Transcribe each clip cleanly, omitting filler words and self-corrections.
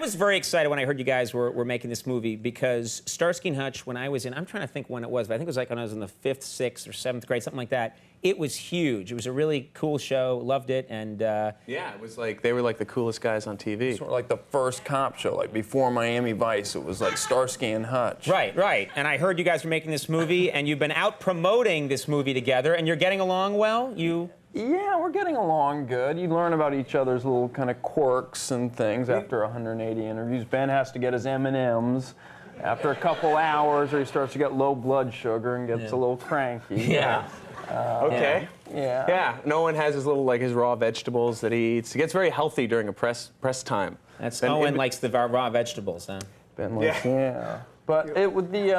was very excited when I heard you guys were making this movie because Starsky and Hutch, when I was in, I'm trying to think when it was, but I think it was like when I was in the 5th, 6th, or 7th grade, something like that. It was huge. It was a really cool show. Loved it, and yeah, it was like they were like the coolest guys on TV. Sort of like the first cop show, like before Miami Vice. It was like Starsky and Hutch. Right, right. And I heard you guys were making this movie, and you've been out promoting this movie together, and you're getting along well. Yeah, we're getting along good. You learn about each other's little kind of quirks and things after 180 interviews. Ben has to get his M&Ms after a couple hours, or he starts to get low blood sugar and gets a little cranky. Yeah. Okay. Yeah. Yeah. No one has his little his raw vegetables that he eats. He gets very healthy during a press time. That's Owen likes the raw vegetables, huh? Ben likes, yeah. But it would be.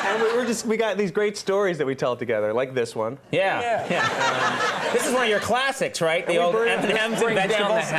And we got these great stories that we tell together, like this one. Yeah. This is one of your classics, right? The old M&Ms and vegetables.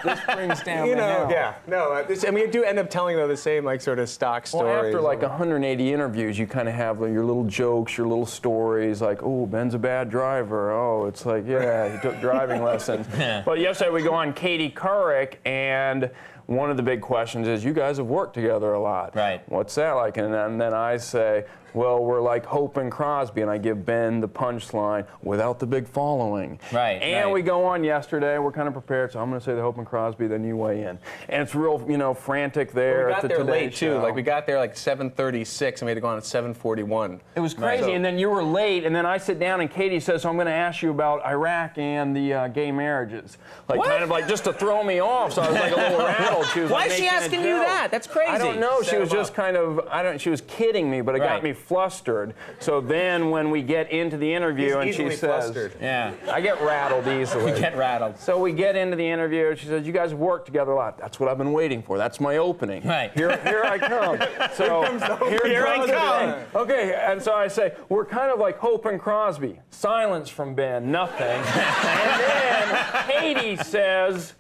This brings down the house. Yeah. No, and we do end up telling though the same sort of stock stories. Well, after like 180 interviews, you kind of have your little jokes, your little stories, like, oh, Ben's a bad driver. Oh, it's like, yeah, he took driving lessons. But yesterday we go on Katie Couric, and one of the big questions is, you guys have worked together a lot. Right. What's that like? And then I say, well, we're like Hope and Crosby, and I give Ben the punchline, without the big following. Right. And we go on yesterday, we're kind of prepared, so I'm going to say the Hope and Crosby, then you weigh in. And it's real, frantic there. We got there late, show. too. Like, we got there like 7:36, and we had to go on at 7:41. It was crazy, and then you were late, and then I sit down, and Katie says, so I'm going to ask you about Iraq and the gay marriages. Like, what? kind of like just to throw me off, so I was like a little rattled. She was Why is she asking you that? That's crazy. I don't know. She was just kind of, she was kidding me, but it got me flustered. So then when we get into the interview, and she says, flustered. Yeah. I get rattled easily. You get rattled. So we get into the interview, and she says, you guys have worked together a lot. That's what I've been waiting for. That's my opening. Right. Here I come. So here I come. Okay, and so I say, we're kind of like Hope and Crosby. Silence from Ben, nothing. And then Katie says,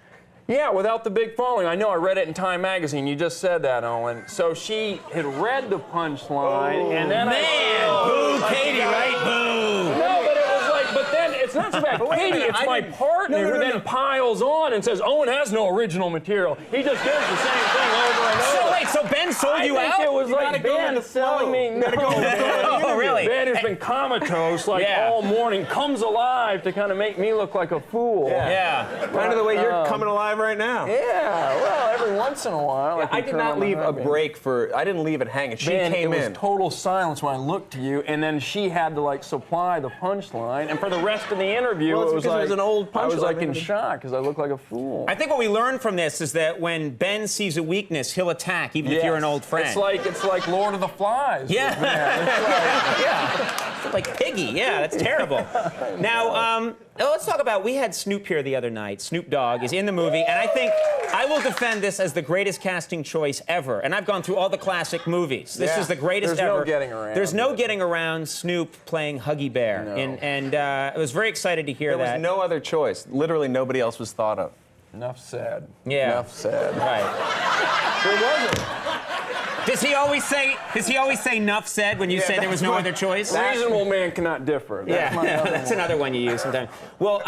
yeah, without the big following. I know, I read it in Time magazine. You just said that, Owen. So she had read the punchline, and then boo, Katie, right? Boo. No, but it was like, but then it's not so bad. Katie, it's my partner who then piles on and says, Owen has no original material. He just gives the same thing over and over. So wait, so Ben sold you out? I think it was like Ben selling me. Oh, really? Ben has been comatose all morning, comes alive to kind of make me look like a fool. Yeah. Kind of the way you're coming alive right now. Yeah, well, every once in a while. I did not leave a break I didn't leave it hanging. She came in. It was total silence when I looked to you, and then she had to supply the punchline, and for the rest of the interview, it was an old punchline. I was like in shock because I looked like a fool. I think what we learned from this is that when Ben sees a weakness, he'll attack, even if you're an old friend. It's like Lord of the Flies. Yeah. It's like Piggy. Yeah, that's terrible. Now, let's talk about, we had Snoop here the other night. Snoop Dogg is in the movie, and I think I will defend this as the greatest casting choice ever. And I've gone through all the classic movies. This is the greatest ever. There's no getting around. There's no getting around Snoop playing Huggy Bear. No. And I was very excited to hear that. There was no other choice. Literally nobody else was thought of. Enough said. Yeah. Enough said. Right. There wasn't. Does he always say "nuff said" when you say there was no other choice? Reasonable man cannot differ. That's another one you use sometimes. Well,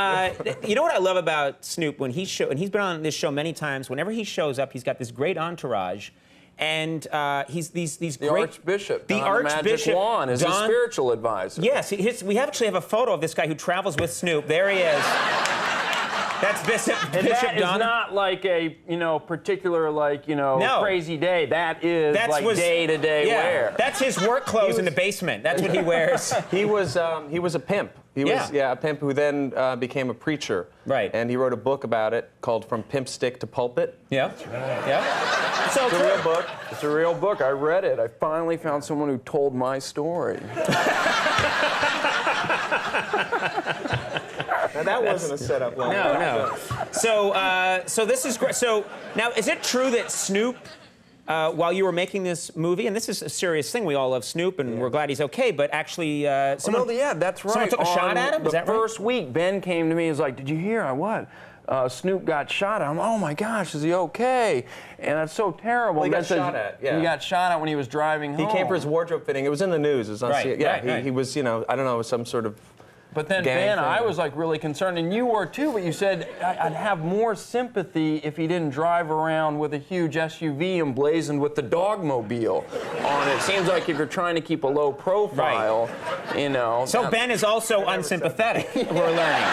you know what I love about Snoop and he's been on this show many times. Whenever he shows up, he's got this great entourage, and he's these the great Archbishop. The Archbishop Juan is his spiritual advisor. Yes, we actually have a photo of this guy who travels with Snoop. There he is. That's Bishop Don. That is not like a, particular, crazy day. That is day-to-day wear. That's his work clothes in the basement. That's what he wears. He was a pimp. He was a pimp who then became a preacher. Right. And he wrote a book about it called From Pimp Stick to Pulpit. Yeah. Yeah. So it's a real book. It's a real book. I read it. I finally found someone who told my story. Now, that wasn't a setup. No. So this is great. So now, is it true that Snoop, while you were making this movie, and this is a serious thing, we all love Snoop, and we're glad he's okay, but actually, that's right. Someone took a shot at him? Is that right? The first week, Ben came to me and was like, did you hear? Snoop got shot at. I'm, oh my gosh, is he okay? And that's so terrible. Well, he got shot at, He got shot at when he was driving home. He came for his wardrobe fitting. It was in the news. It was on right. He was, I don't know, some sort of But then, gang Ben, thing. I was like really concerned, and you were too, but you said I'd have more sympathy if he didn't drive around with a huge SUV emblazoned with the Dogmobile on it. Seems like if you're trying to keep a low profile, you know. So Ben is also unsympathetic, we're learning.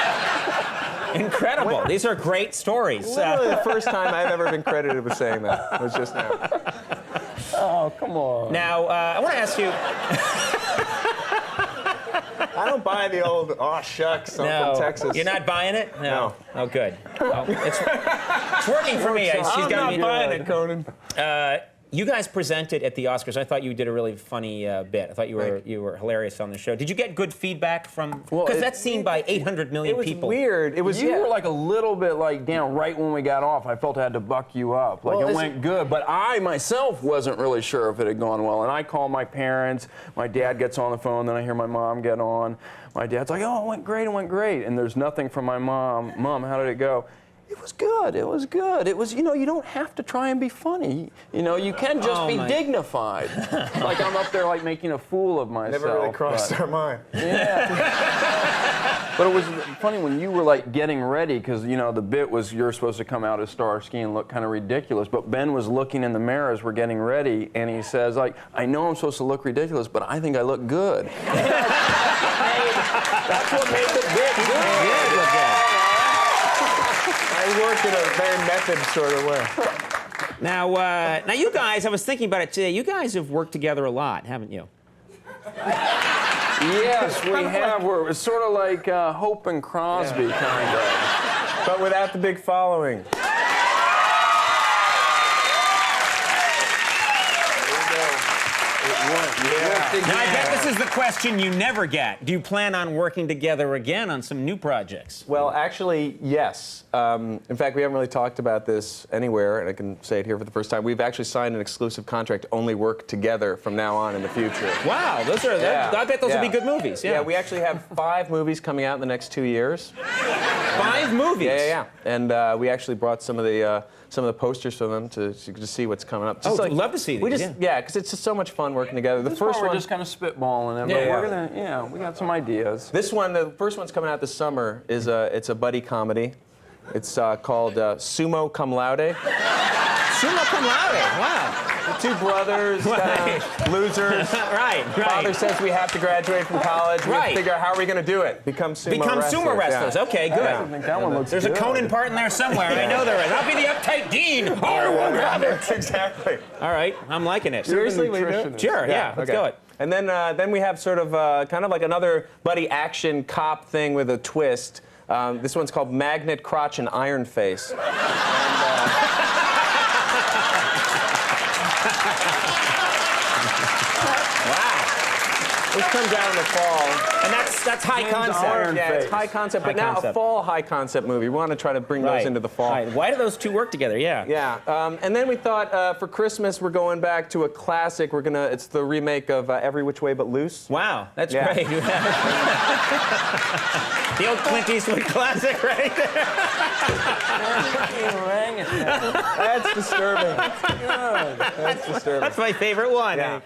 Incredible. These are great stories. Literally the first time I've ever been credited with saying that. It was just now. Oh, come on. Now, I want to ask you. I don't buy the old, oh, shucks, I'm from Texas. You're not buying it? No. Oh, good. Well, it's working for me. She's I'm got not buying it, Conan. You guys presented at the Oscars. I thought you did a really funny bit. I thought you were hilarious on the show. Did you get good feedback from? Because that's seen by 800 million people. It was weird. It was. You were like a little bit like down right when we got off. I felt I had to buck you up. Like it went good, but I myself wasn't really sure if it had gone well. And I called my parents. My dad gets on the phone. Then I hear my mom get on. My dad's like, "Oh, it went great. It went great." And there's nothing from my mom. Mom, how did it go? It was good. It was good. It was, you know, you don't have to try and be funny. You know, you can just be dignified. Like I'm up there like making a fool of myself. Never really crossed our mind. Yeah. But it was funny when you were like getting ready, because you know the bit was you're supposed to come out as Starsky and look kind of ridiculous. But Ben was looking in the mirror as we're getting ready, and he says like, "I know I'm supposed to look ridiculous, but I think I look good." That's what made the bit good. I work in a very method sort of way. Now you guys, I was thinking about it today. You guys have worked together a lot, haven't you? Yes, we have. It's sort of like Hope and Crosby, kind of. But without the big following. Now, I bet this is the question you never get. Do you plan on working together again on some new projects? Well, actually, yes. In fact, we haven't really talked about this anywhere, and I can say it here for the first time. We've actually signed an exclusive contract to only work together from now on in the future. Wow, I bet those will be good movies. Yeah, we actually have 5 movies coming out in the next 2 years. 5 movies? Yeah. And we actually brought some of the posters for them to see what's coming up. Just love to see these. Because it's just so much fun working together. The first we're one, just kind of spitballing them, but we're gonna, we got some ideas. This one, the first one's coming out this summer, is it's a buddy comedy. It's called Sumo Cum Laude. Sumo Cum Laude, wow. The 2 brothers, losers. Right. Father says we have to graduate from college. We have to figure out how are we going to do it. Become sumo wrestlers. Yeah. Okay, good. I think that one looks There's good. a Conan part in there somewhere. I know there is. I'll be the uptight dean. I would rather. Exactly. All right, I'm liking it. Seriously, we do? Sure, yeah, let's do it. And then we have sort of kind of like another buddy action cop thing with a twist. This one's called Magnet Crotch and Iron Face. This comes out in the fall. And that's high concept. Yeah, it's high concept, but now a fall high concept movie. We want to try to bring those into the fall. Right. Why do those 2 work together? Yeah. Yeah. And then we thought for Christmas we're going back to a classic. It's the remake of Every Which Way But Loose. Wow, that's great. The old Clint Eastwood classic, right? That's disturbing. That's disturbing. That's my favorite one. Yeah.